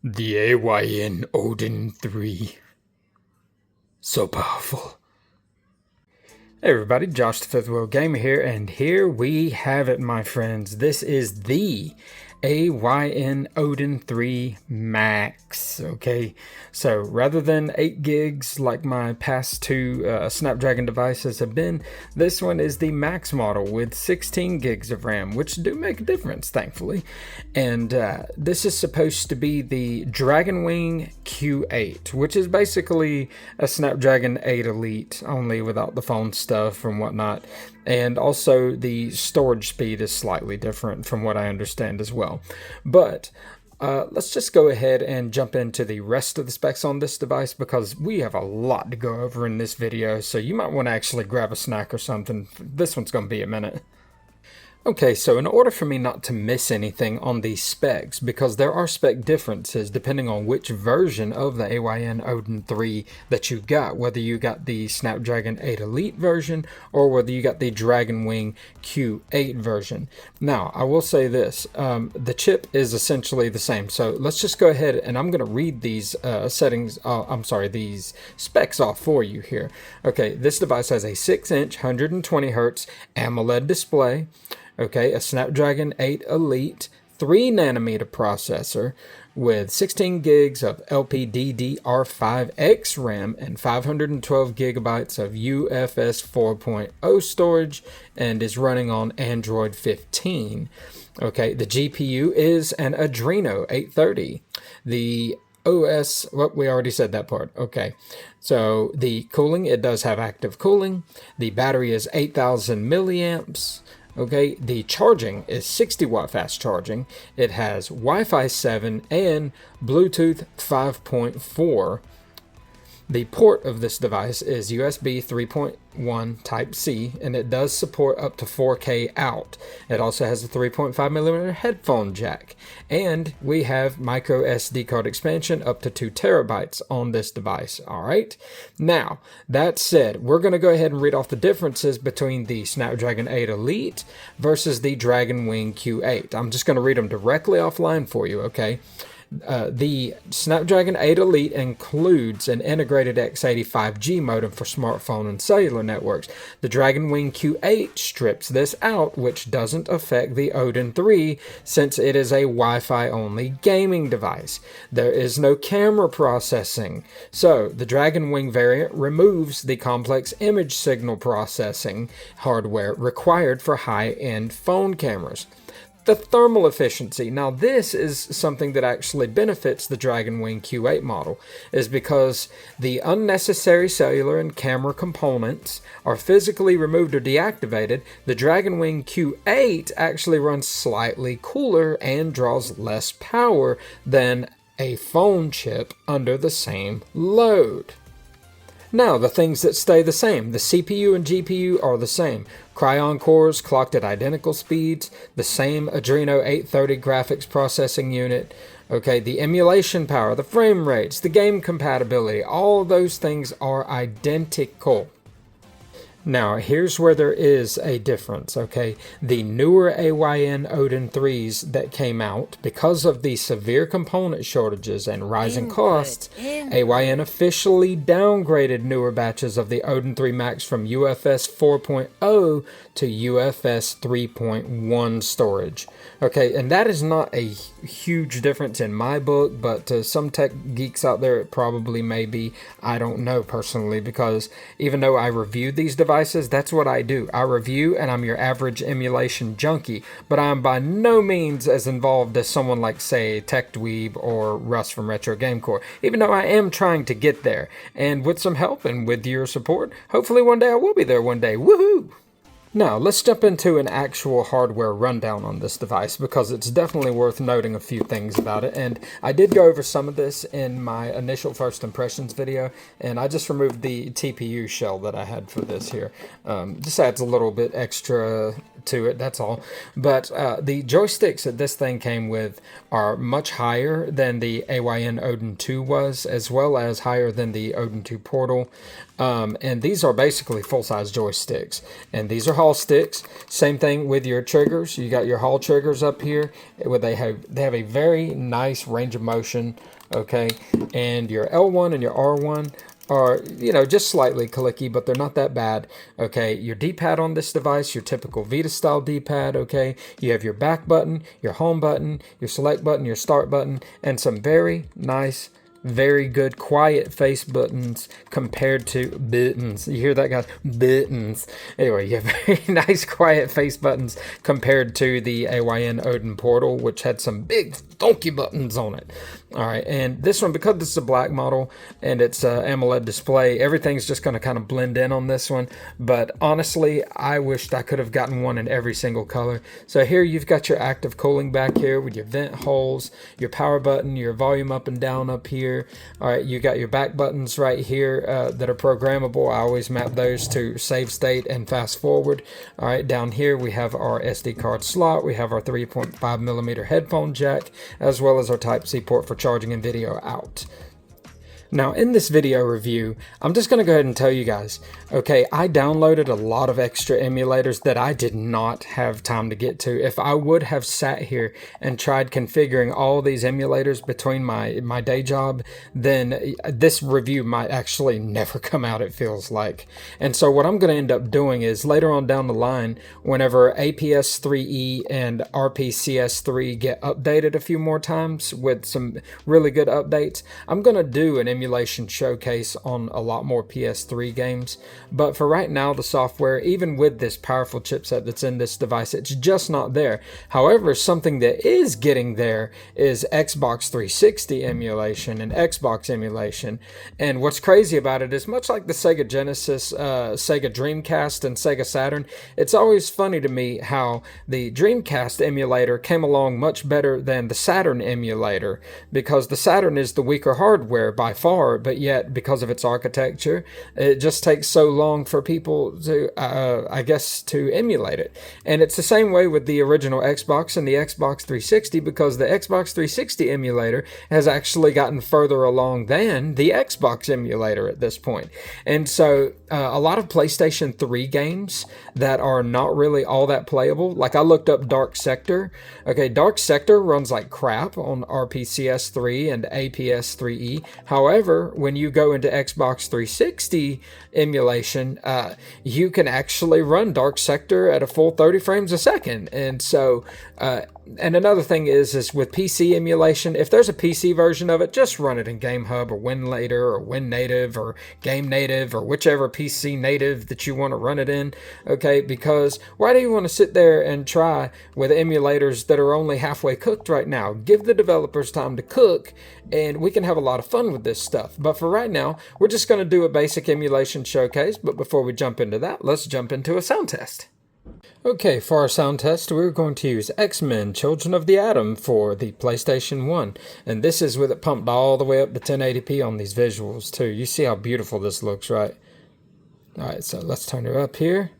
The AYN Odin 3. So powerful. Hey everybody, Josh the Fifth Wheel Gamer here, and here we have it, my friends. This is the AYN Odin 3 Max, okay? So rather than 8 gigs like my past two Snapdragon devices have been, this one is the Max model with 16 gigs of RAM, which do make a difference, thankfully. And this is supposed to be the Dragon Wing Q8, which is basically a Snapdragon 8 Elite, only without the phone stuff and whatnot. And also the storage speed is slightly different from what I understand as well. But let's just go ahead and jump into the rest of the specs on this device, because we have a lot to go over in this video, so you might want to actually grab a snack or something. This one's going to be a minute. Okay, so in order for me not to miss anything on these specs, because there are spec differences depending on which version of the AYN Odin 3 that you got, whether you got the Snapdragon 8 Elite version or whether you got the Dragon Wing Q8 version. Now, I will say this, the chip is essentially the same, so let's just go ahead and I'm going to read these these specs off for you here. Okay, this device has a 6-inch 120Hz AMOLED display. Okay, a Snapdragon 8 Elite 3nm processor with 16 gigs of LPDDR5X RAM and 512 gigabytes of UFS 4.0 storage, and is running on Android 15. Okay, the GPU is an Adreno 830. The OS, well, we already said that part. Okay, so the cooling, it does have active cooling. The battery is 8,000 milliamps. Okay, the charging is 60 watt fast charging. It has Wi-Fi 7 and Bluetooth 5.4. The port of this device is USB 3.1 Type-C, and it does support up to 4K out. It also has a 3.5mm headphone jack, and we have micro SD card expansion up to 2 terabytes on this device. Alright, now that said, we're going to go ahead and read off the differences between the Snapdragon 8 Elite versus the Dragon Wing Q8. I'm just going to read them directly offline for you, okay? The Snapdragon 8 Elite includes an integrated x80 5G modem for smartphone and cellular networks. The Dragon Wing Q8 strips this out, which doesn't affect the Odin 3 since it is a Wi-Fi only gaming device. There is no camera processing, so the Dragon Wing variant removes the complex image signal processing hardware required for high-end phone cameras. The thermal efficiency, now this is something that actually benefits the Dragon Wing Q8 model, is because the unnecessary cellular and camera components are physically removed or deactivated. The Dragon Wing Q8 actually runs slightly cooler and draws less power than a phone chip under the same load. Now, the things that stay the same. The CPU and GPU are the same. Kryon cores clocked at identical speeds. The same Adreno 830 graphics processing unit. Okay, the emulation power, the frame rates, the game compatibility, all those things are identical. Now, here's where there is a difference, okay? The newer AYN Odin 3s that came out, because of the severe component shortages and rising costs, AYN officially downgraded newer batches of the Odin 3 Max from UFS 4.0 to UFS 3.1 storage. Okay, and that is not a huge difference in my book, but to some tech geeks out there, it probably may be. I don't know personally, because even though I reviewed these devices, that's what I do. I review, and I'm your average emulation junkie, but I'm by no means as involved as someone like, say, Tech Dweeb or Russ from Retro Gamecore, even though I am trying to get there. And with some help and with your support, hopefully one day I will be there one day. Woohoo! Now, let's jump into an actual hardware rundown on this device, because it's definitely worth noting a few things about it. And I did go over some of this in my initial first impressions video, and I just removed the TPU shell that I had for this here. Just adds a little bit extra to it, that's all. But the joysticks that this thing came with are much higher than the AYN Odin 2 was, as well as higher than the Odin 2 Portal. And these are basically full-size joysticks, and these are call sticks. Same thing with your triggers. You got your Hall triggers up here, where they have a very nice range of motion. Okay, and your L1 and your R1 are, just slightly clicky, but they're not that bad. Okay, your D-pad on this device, your typical Vita style D-pad. Okay, you have your back button, your home button, your select button, your start button, and some very nice, very good quiet face buttons compared to buttons. You hear that, guys? Buttons. Anyway, you have very nice quiet face buttons compared to the AYN Odin Portal, which had some big funky buttons on it. All right, and this one, because this is a black model and it's an AMOLED display, everything's just going to kind of blend in on this one. But honestly, I wished I could have gotten one in every single color. So here you've got your active cooling back here with your vent holes, your power button, your volume up and down up here. All right, you got your back buttons right here that are programmable. I always map those to save state and fast forward. All right, down here we have our SD card slot. We have our 3.5mm headphone jack, as well as our Type-C port for charging and video out. Now, in this video review, I'm just going to go ahead and tell you guys, okay, I downloaded a lot of extra emulators that I did not have time to get to. If I would have sat here and tried configuring all these emulators between my day job, then this review might actually never come out, it feels like. And so what I'm going to end up doing is later on down the line, whenever APS-3E and RPCS3 get updated a few more times with some really good updates, I'm going to do an emulation showcase on a lot more PS3 games. But for right now, the software, even with this powerful chipset that's in this device, it's just not there. However, something that is getting there is Xbox 360 emulation and Xbox emulation. And what's crazy about it is, much like the Sega Genesis, Sega Dreamcast, and Sega Saturn, it's always funny to me how the Dreamcast emulator came along much better than the Saturn emulator, because the Saturn is the weaker hardware by far, but yet because of its architecture, it just takes so long for people to, I guess, to emulate it. And it's the same way with the original Xbox and the Xbox 360, because the Xbox 360 emulator has actually gotten further along than the Xbox emulator at this point. And so a lot of PlayStation 3 games that are not really all that playable, like I looked up Dark Sector. Okay, Dark Sector runs like crap on RPCS3 and APS-3E. However, when you go into Xbox 360 emulation, you can actually run Dark Sector at a full 30 frames a second. And so, and another thing is with PC emulation, if there's a PC version of it, just run it in GameHub or WinLater or WinNative or Game Native or whichever PC native that you want to run it in, okay? Because why do you want to sit there and try with emulators that are only halfway cooked right now? Give the developers time to cook, and we can have a lot of fun with this stuff. But for right now, we're just going to do a basic emulation showcase. But before we jump into that, let's jump into a sound test. Okay, for our sound test, we're going to use X-Men Children of the Atom for the PlayStation 1. And this is with it pumped all the way up to 1080p on these visuals too. You see how beautiful this looks, right? Alright, so let's turn it up here.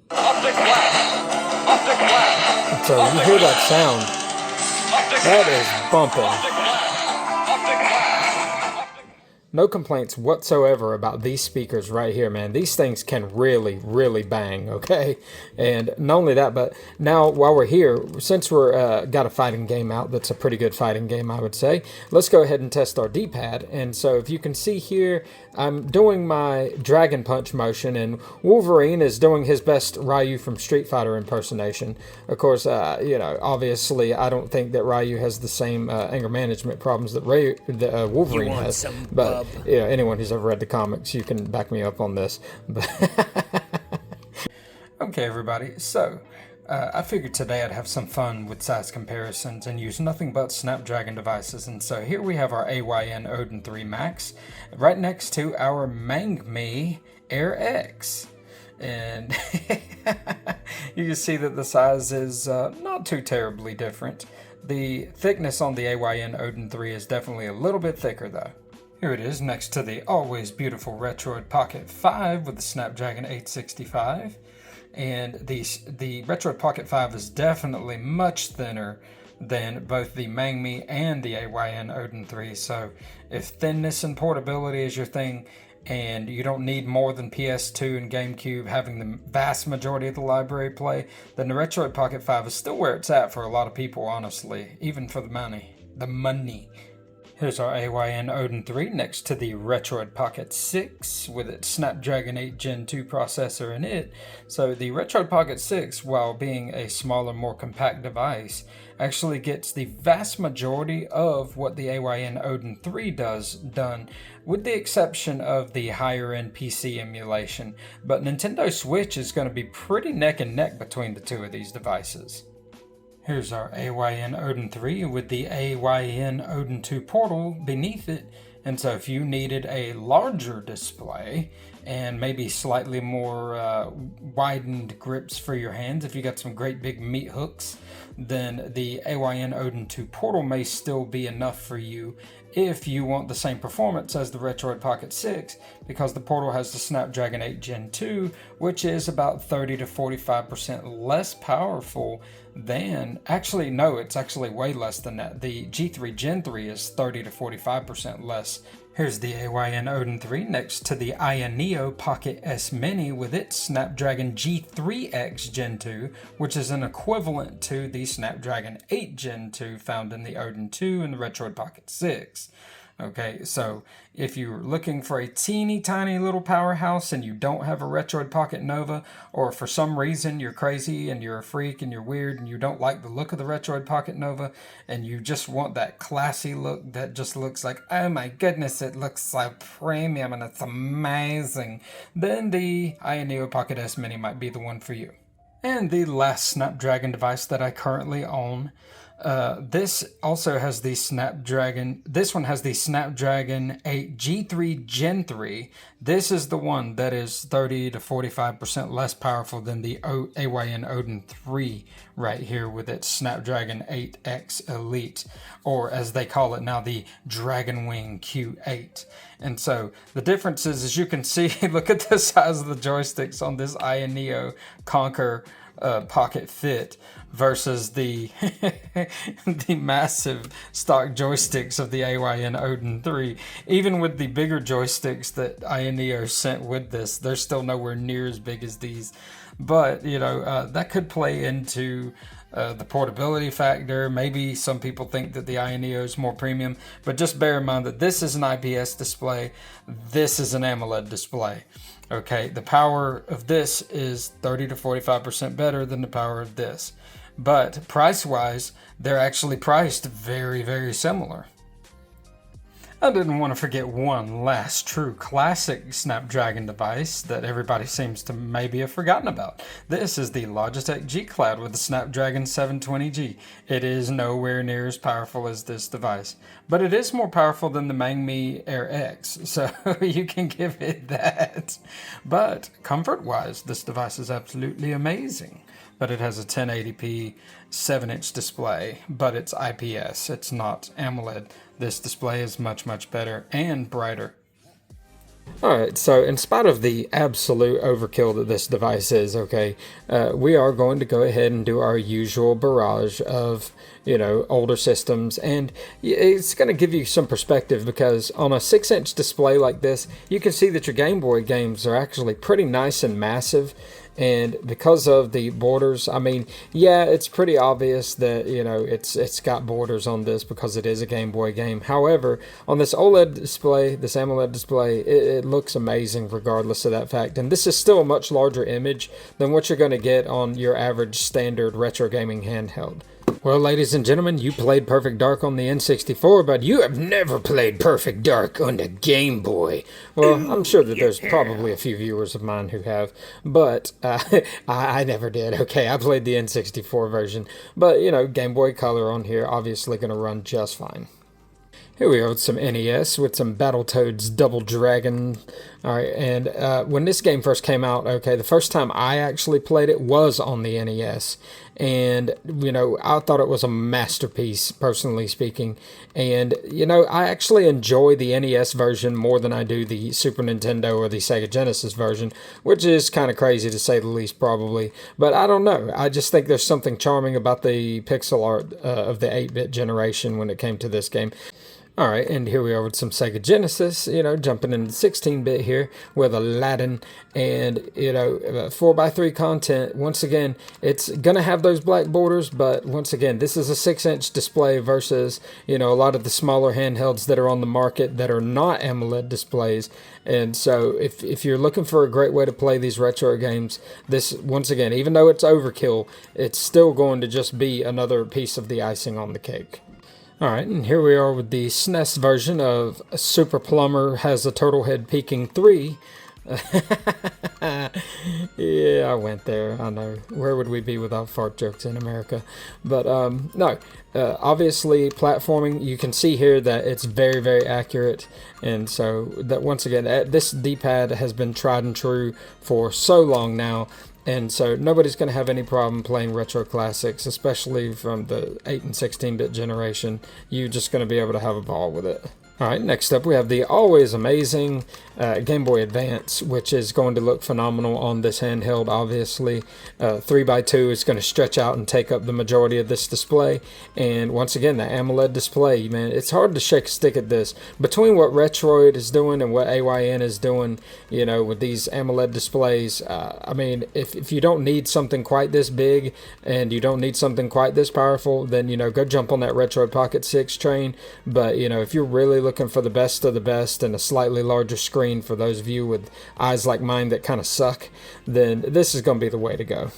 Optic blast. Optic blast. So you hear that sound. That is bumping. No complaints whatsoever about these speakers right here, man. These things can really, really bang, okay? And not only that, but now while we're here, since we're got a fighting game out that's a pretty good fighting game, I would say, let's go ahead and test our D-pad. And so if you can see here, I'm doing my Dragon Punch motion, and Wolverine is doing his best Ryu from Street Fighter impersonation. Of course, obviously, I don't think that Ryu has the same anger management problems that Wolverine has. But anyone who's ever read the comics, you can back me up on this. Okay, everybody. So I figured today I'd have some fun with size comparisons and use nothing but Snapdragon devices. And so here we have our AYN Odin 3 Max right next to our Mangmi Air X. And you can see that the size is not too terribly different. The thickness on the AYN Odin 3 is definitely a little bit thicker though. Here it is next to the always beautiful Retroid Pocket 5 with the Snapdragon 865. And the Retroid Pocket 5 is definitely much thinner than both the Mangmi and the AYN Odin 3. So if thinness and portability is your thing, and you don't need more than PS2 and Gamecube having the vast majority of the library play, then the Retroid Pocket 5 is still where it's at for a lot of people, honestly, even for the money. The money. Here's our AYN Odin 3 next to the Retroid Pocket 6 with its Snapdragon 8 Gen 2 processor in it. So the Retroid Pocket 6, while being a smaller, more compact device, actually gets the vast majority of what the AYN Odin 3 does done, with the exception of the higher end PC emulation. But Nintendo Switch is going to be pretty neck and neck between the two of these devices. Here's our AYN Odin 3 with the AYN Odin 2 portal beneath it. And so if you needed a larger display and maybe slightly more widened grips for your hands, if you got some great big meat hooks, then the AYN Odin 2 portal may still be enough for you if you want the same performance as the Retroid Pocket 6, because the portal has the Snapdragon 8 Gen 2, which is about 30 to 45% less powerful than, actually no, it's actually way less than that. The G3 Gen 3 is 30 to 45% less. Here's the AYN Odin 3 next to the AYN Pocket S Mini with its Snapdragon G3X Gen 2, which is an equivalent to the Snapdragon 8 Gen 2 found in the Odin 2 and the Retroid Pocket 6. Okay, so if you're looking for a teeny tiny little powerhouse and you don't have a Retroid Pocket Nova, or for some reason you're crazy and you're a freak and you're weird and you don't like the look of the Retroid Pocket Nova and you just want that classy look that just looks like, oh my goodness, it looks so premium and it's amazing, then the AYN Pocket S Mini might be the one for you. And the last Snapdragon device that I currently own, this also has the Snapdragon, this one has the Snapdragon 8 G3 Gen 3. This is the one that is 30 to 45% less powerful than the AYN Odin 3 right here with its Snapdragon 8X Elite, or as they call it now, the Dragon Wing Q8. And so the difference is, as you can see, look at the size of the joysticks on this AYN Conquer Pocket Fit versus the the massive stock joysticks of the AYN Odin 3. Even with the bigger joysticks that AYN sent with this, they're still nowhere near as big as these. But, you know, that could play into the portability factor. Maybe some people think that the AYN is more premium, but just bear in mind that this is an IPS display, this is an AMOLED display. Okay, the power of this is 30 to 45% better than the power of this. But price-wise, they're actually priced very, very similar. I didn't want to forget one last true classic Snapdragon device that everybody seems to maybe have forgotten about. This is the Logitech G Cloud with the Snapdragon 720G. It is nowhere near as powerful as this device, but it is more powerful than the Mangmi Air X, so you can give it that. But comfort-wise, this device is absolutely amazing. But it has a 1080p 7-inch display, but it's IPS, it's not AMOLED. This display is much, much better and brighter. Alright, so in spite of the absolute overkill that this device is, okay, we are going to go ahead and do our usual barrage of, you know, older systems, and it's going to give you some perspective, because on a 6-inch display like this, you can see that your Game Boy games are actually pretty nice and massive. And because of the borders, I mean, yeah, it's pretty obvious that, you know, it's got borders on this because it is a Game Boy game. However, on this OLED display, this AMOLED display, it looks amazing regardless of that fact. And this is still a much larger image than what you're going to get on your average standard retro gaming handheld. Well, ladies and gentlemen, you played Perfect Dark on the N64, but you have never played Perfect Dark on the Game Boy. Well, I'm sure that there's probably a few viewers of mine who have, but I never did. Okay, I played the N64 version, but, you know, Game Boy Color on here, obviously going to run just fine. Here we are with some NES with some Battletoads Double Dragon. Alright, and when this game first came out, okay, the first time I actually played it was on the NES. And, you know, I thought it was a masterpiece, personally speaking. And, you know, I actually enjoy the NES version more than I do the Super Nintendo or the Sega Genesis version, which is kind of crazy to say the least, probably. But I don't know. I just think there's something charming about the pixel art of the 8-bit generation when it came to this game. All right, and here we are with some Sega Genesis, jumping into 16-bit here with Aladdin and, 4x3 content. Once again, it's going to have those black borders, but once again, this is a 6-inch display versus, a lot of the smaller handhelds that are on the market that are not AMOLED displays. And so if you're looking for a great way to play these retro games, this, once again, even though it's overkill, it's still going to just be another piece of the icing on the cake. Alright, and here we are with the SNES version of Super Plumber Has a Turtle Head Peeking 3. Yeah, I went there, I know. Where would we be without fart jokes in America? But, no. Obviously, platforming, you can see here that it's very, very accurate. And so, that once again, this D-pad has been tried and true for so long now. And so nobody's going to have any problem playing retro classics, especially from the 8 and 16-bit generation. You're just going to be able to have a ball with it. Alright, next up we have the always amazing Game Boy Advance, which is going to look phenomenal on this handheld, obviously. 3x2 is going to stretch out and take up the majority of this display. And once again, the AMOLED display, man, it's hard to shake a stick at this. Between what Retroid is doing and what AYN is doing, with these AMOLED displays, I mean, if you don't need something quite this big and you don't need something quite this powerful, then, go jump on that Retroid Pocket 6 train. But, if you're really looking for the best of the best and a slightly larger screen for those of you with eyes like mine that kind of suck, then this is going to be the way to go.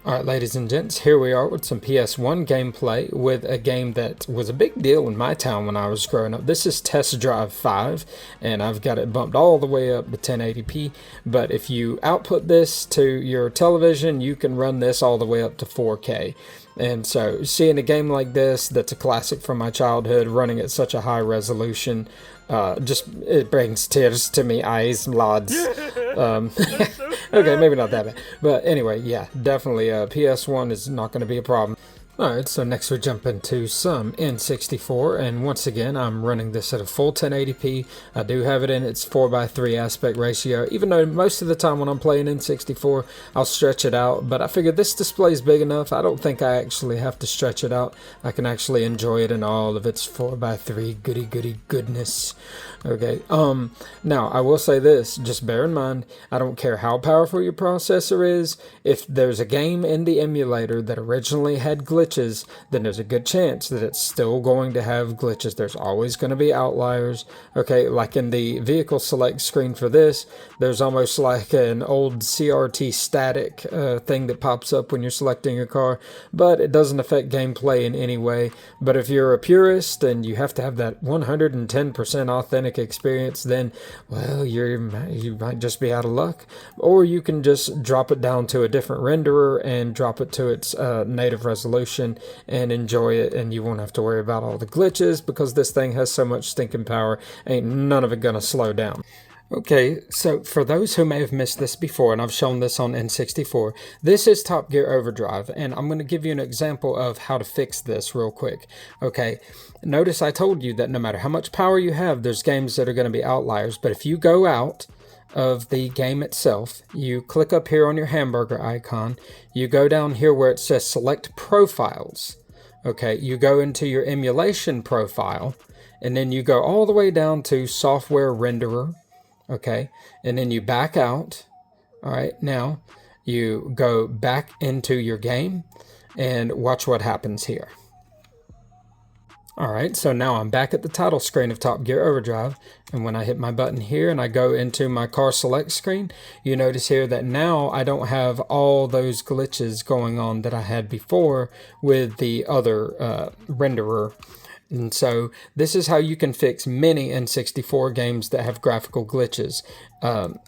Alright, ladies and gents, here we are with some PS1 gameplay with a game that was a big deal in my town when I was growing up. This is Test Drive 5, and I've got it bumped all the way up to 1080p, but if you output this to your television, you can run this all the way up to 4K. And so seeing a game like this, that's a classic from my childhood, running at such a high resolution, it brings tears to me eyes, lads. Okay, maybe not that bad. But anyway, yeah, definitely PS1 is not going to be a problem. Alright, so next we jump into some N64, and once again I'm running this at a full 1080p. I do have it in its 4:3 aspect ratio, even though most of the time when I'm playing N64 I'll stretch it out, but I figured this display is big enough, I don't think I actually have to stretch it out. I can actually enjoy it in all of its 4:3 goody goodness. Okay, now I will say this, just bear in mind, I don't care how powerful your processor is, if there's a game in the emulator that originally had glitches, then there's a good chance that it's still going to have glitches. There's always going to be outliers. Okay, like in the vehicle select screen for this, there's almost like an old CRT static thing that pops up when you're selecting your car, but it doesn't affect gameplay in any way. But if you're a purist and you have to have that 110% authentic experience, then, well, you might just be out of luck. Or you can just drop it down to a different renderer and drop it to its native resolution and enjoy it, and you won't have to worry about all the glitches because this thing has so much stinking power, ain't none of it gonna slow down. Okay, so for those who may have missed this before, and I've shown this on N64, this is Top Gear Overdrive, and I'm going to give you an example of how to fix this real quick. Okay, notice I told you that no matter how much power you have, there's games that are going to be outliers, but if you go out of the game itself, you click up here on your hamburger icon, you go down here where it says Select Profiles. Okay, you go into your emulation profile, and then you go all the way down to Software Renderer. Okay, and then you back out. All right, now you go back into your game and watch what happens here. All right, so now I'm back at the title screen of Top Gear Overdrive, and when I hit my button here and I go into my car select screen, you notice here that now I don't have all those glitches going on that I had before with the other renderer. And so this is how you can fix many N64 games that have graphical glitches.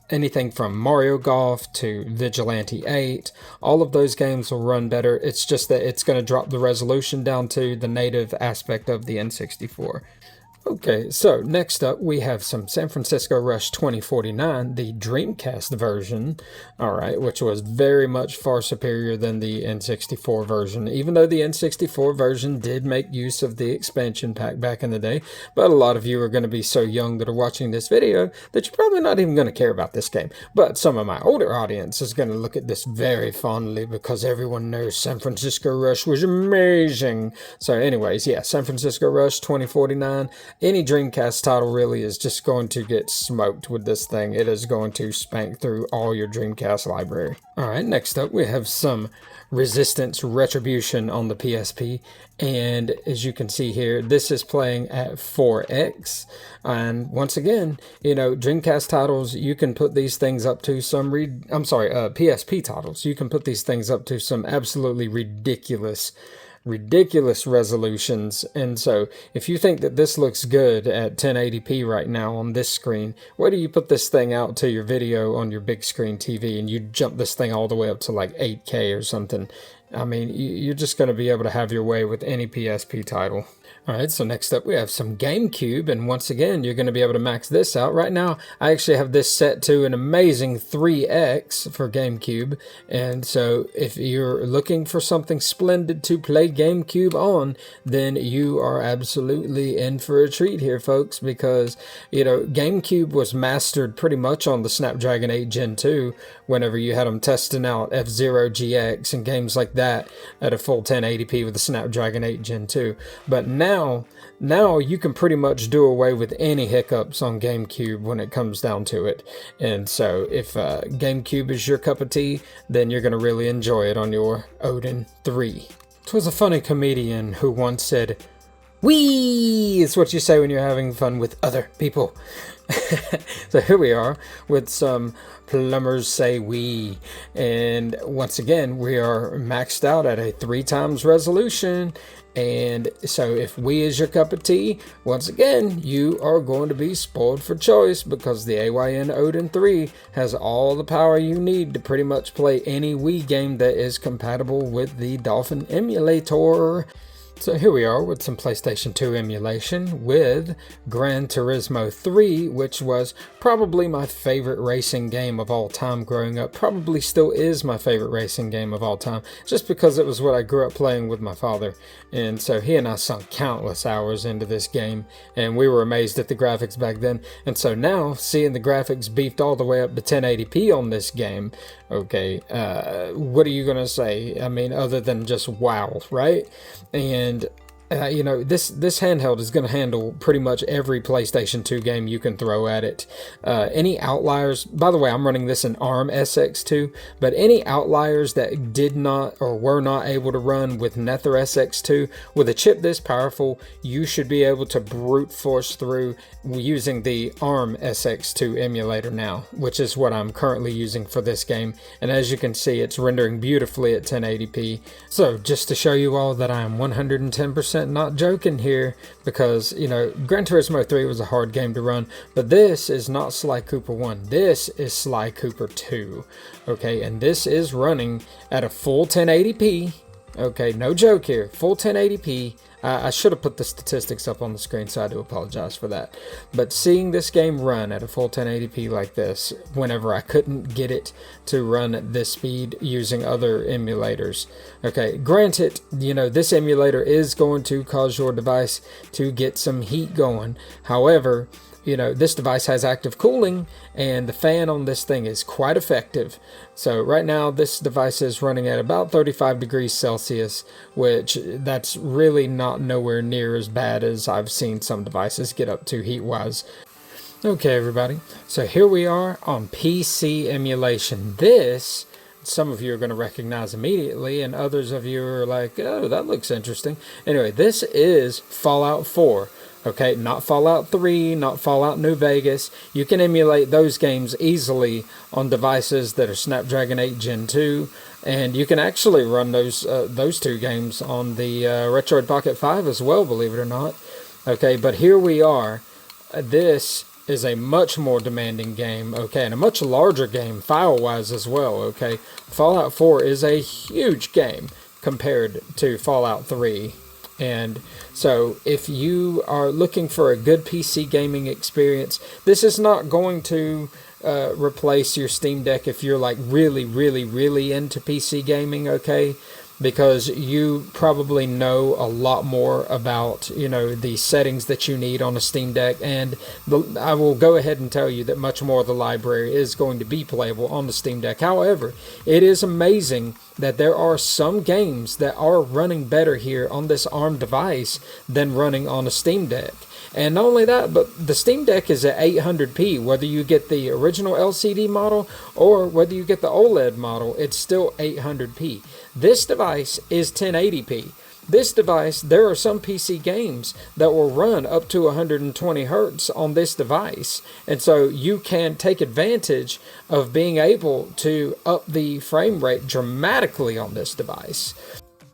Anything from Mario Golf to Vigilante 8, all of those games will run better. It's just that it's going to drop the resolution down to the native aspect of the N64. Okay, so next up we have some San Francisco Rush 2049, the Dreamcast version, alright, which was very much far superior than the N64 version, even though the N64 version did make use of the expansion pack back in the day, but a lot of you are going to be so young that are watching this video that you're probably not even going to care about this game, but some of my older audience is going to look at this very fondly because everyone knows San Francisco Rush was amazing. So anyways, yeah, San Francisco Rush 2049, any Dreamcast title really is just going to get smoked with this thing. It is going to spank through all your Dreamcast library. Alright, next up we have some Resistance Retribution on the PSP, and as you can see here, this is playing at 4x, and once again, you know, Dreamcast titles, you can put these things up to some PSP titles, you can put these things up to some absolutely ridiculous resolutions. And so if you think that this looks good at 1080p right now on this screen, where do you put this thing out to your video on your big screen TV and you jump this thing all the way up to like 8K or something? I mean, you're just going to be able to have your way with any PSP title. Alright, so next up we have some Gamecube, and once again, you're going to be able to max this out. Right now, I actually have this set to an amazing 3x for Gamecube, and so if you're looking for something splendid to play Gamecube on, then you are absolutely in for a treat here, folks, because, you know, Gamecube was mastered pretty much on the Snapdragon 8 Gen 2, whenever you had them testing out F-Zero GX and games like that at a full 1080p with the Snapdragon 8 Gen 2. But now you can pretty much do away with any hiccups on GameCube when it comes down to it. And so if GameCube is your cup of tea, then you're going to really enjoy it on your Odin 3. 'Twas a funny comedian who once said, "Wee!" is what you say when you're having fun with other people. So here we are with some Plumbers Say Wee, and once again we are maxed out at a 3x resolution. And so if Wii is your cup of tea, once again, you are going to be spoiled for choice, because the AYN Odin 3 has all the power you need to pretty much play any Wii game that is compatible with the Dolphin emulator. So here we are with some PlayStation 2 emulation with Gran Turismo 3, which was probably my favorite racing game of all time growing up. Probably still is my favorite racing game of all time, just because it was what I grew up playing with my father. And so he and I sunk countless hours into this game, and we were amazed at the graphics back then. And so now, seeing the graphics beefed all the way up to 1080p on this game, okay, what are you going to say? I mean, other than just wow, right? And you know, this handheld is going to handle pretty much every PlayStation 2 game you can throw at it. Any outliers, by the way, I'm running this in ARM SX2, but any outliers that did not or were not able to run with Nether SX2, with a chip this powerful, you should be able to brute force through using the ARM SX2 emulator now, which is what I'm currently using for this game. And as you can see, it's rendering beautifully at 1080p. So just to show you all that I am 110% not joking here, because, you know, Gran Turismo 3 was a hard game to run, but this is not Sly Cooper 1. This is Sly Cooper 2. Okay, and this is running at a full 1080p. Okay, no joke here. Full 1080p. I should have put the statistics up on the screen, so I do apologize for that. But seeing this game run at a full 1080p like this, whenever I couldn't get it to run at this speed using other emulators. Okay, granted, you know, this emulator is going to cause your device to get some heat going. However, you know, this device has active cooling, and the fan on this thing is quite effective. So right now this device is running at about 35 degrees Celsius, which that's really not nowhere near as bad as I've seen some devices get up to heat-wise. Okay, everybody, so here we are on PC emulation. This, some of you are going to recognize immediately, and others of you are like, oh, that looks interesting. Anyway, this is Fallout 4. Okay, not Fallout 3, not Fallout New Vegas. You can emulate those games easily on devices that are Snapdragon 8 Gen 2, and you can actually run those two games on the Retroid Pocket 5 as well, believe it or not. Okay, but here we are. This is a much more demanding game, okay, and a much larger game file-wise as well, okay. Fallout 4 is a huge game compared to Fallout 3. And so if you are looking for a good PC gaming experience, this is not going to replace your Steam Deck if you're like really into PC gaming, okay? Because you probably know a lot more about, you know, the settings that you need on a Steam Deck, and I will go ahead and tell you that much more of the library is going to be playable on the Steam Deck. However, it is amazing that there are some games that are running better here on this ARM device than running on a Steam Deck. And not only that, but the Steam Deck is at 800p. Whether you get the original LCD model or whether you get the OLED model, it's still 800p. This device is 1080p. This device, there are some PC games that will run up to 120 hertz on this device. And so you can take advantage of being able to up the frame rate dramatically on this device.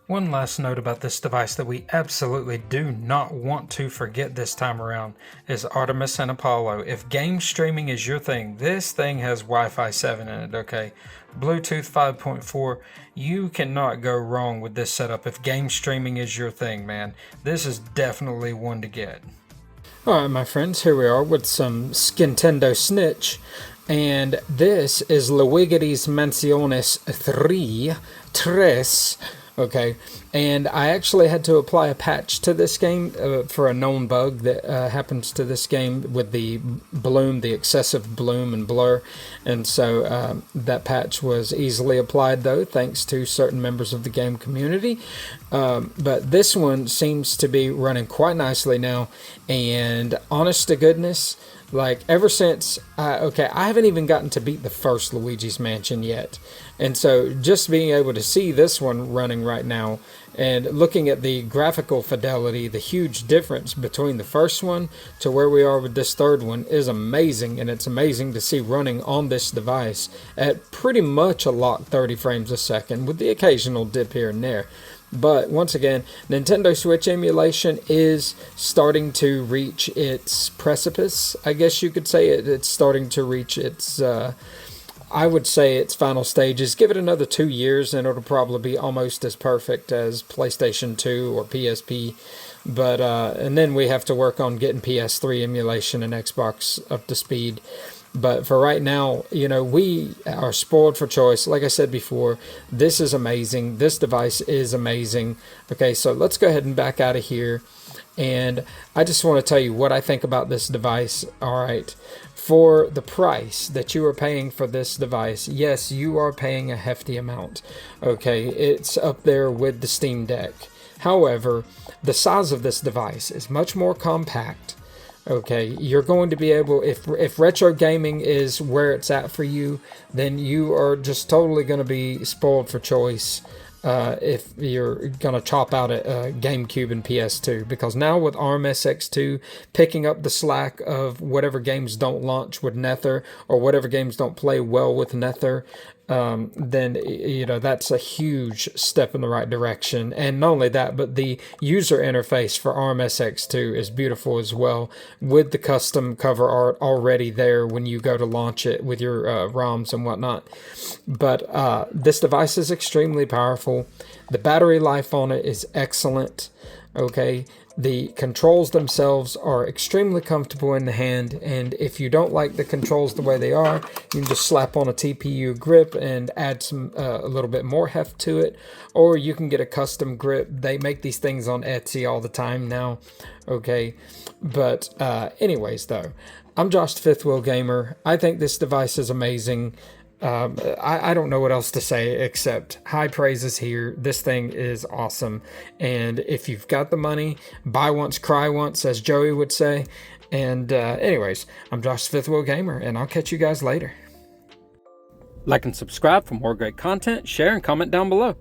One last note about this device that we absolutely do not want to forget this time around is Artemis and Apollo. If game streaming is your thing, this thing has Wi-Fi 7 in it, okay? Bluetooth 5.4, you cannot go wrong with this setup if game streaming is your thing, man. This is definitely one to get. Alright, my friends, here we are with some Skintendo Snitch. And this is Luigi's Mansiones 3. Okay, and I actually had to apply a patch to this game for a known bug that happens to this game with the bloom, the excessive bloom and blur, and so that patch was easily applied though, thanks to certain members of the game community. But this one seems to be running quite nicely now, and honest to goodness, like ever since, I haven't even gotten to beat the first Luigi's Mansion yet. And so just being able to see this one running right now and looking at the graphical fidelity, the huge difference between the first one to where we are with this third one is amazing. And it's amazing to see running on this device at pretty much a locked 30 frames a second with the occasional dip here and there. But once again, Nintendo Switch emulation is starting to reach its precipice, I guess you could say. It's starting to reach its, I would say, its final stages. Give it another 2 years and it'll probably be almost as perfect as PlayStation 2 or PSP. But, and then we have to work on getting PS3 emulation and Xbox up to speed. But for right now, you know, we are spoiled for choice. Like I said before, this is amazing. This device is amazing. Okay, so let's go ahead and back out of here. And I just want to tell you what I think about this device. All right, for the price that you are paying for this device, yes, you are paying a hefty amount. Okay, it's up there with the Steam Deck. However, the size of this device is much more compact. Okay, you're going to be able, if retro gaming is where it's at for you, then you are just totally going to be spoiled for choice if you're going to chop out at Gamecube and PS2. Because now with ARM SX2 picking up the slack of whatever games don't launch with Nether or whatever games don't play well with Nether, then, you know, that's a huge step in the right direction. And not only that, but the user interface for ARM SX2 is beautiful as well, with the custom cover art already there when you go to launch it with your ROMs and whatnot. But this device is extremely powerful. The battery life on it is excellent. Okay, the controls themselves are extremely comfortable in the hand, and if you don't like the controls the way they are, you can just slap on a TPU grip and add some a little bit more heft to it, or you can get a custom grip. They make these things on Etsy all the time now. Okay, but anyways though, I'm Josh the Fifth Wheel Gamer. I think this device is amazing. I don't know what else to say except high praises here. This thing is awesome. And if you've got the money, buy once, cry once, as Joey would say. And anyways, I'm Josh the Fifth Wheel Gamer, and I'll catch you guys later. Like and subscribe for more great content. Share and comment down below.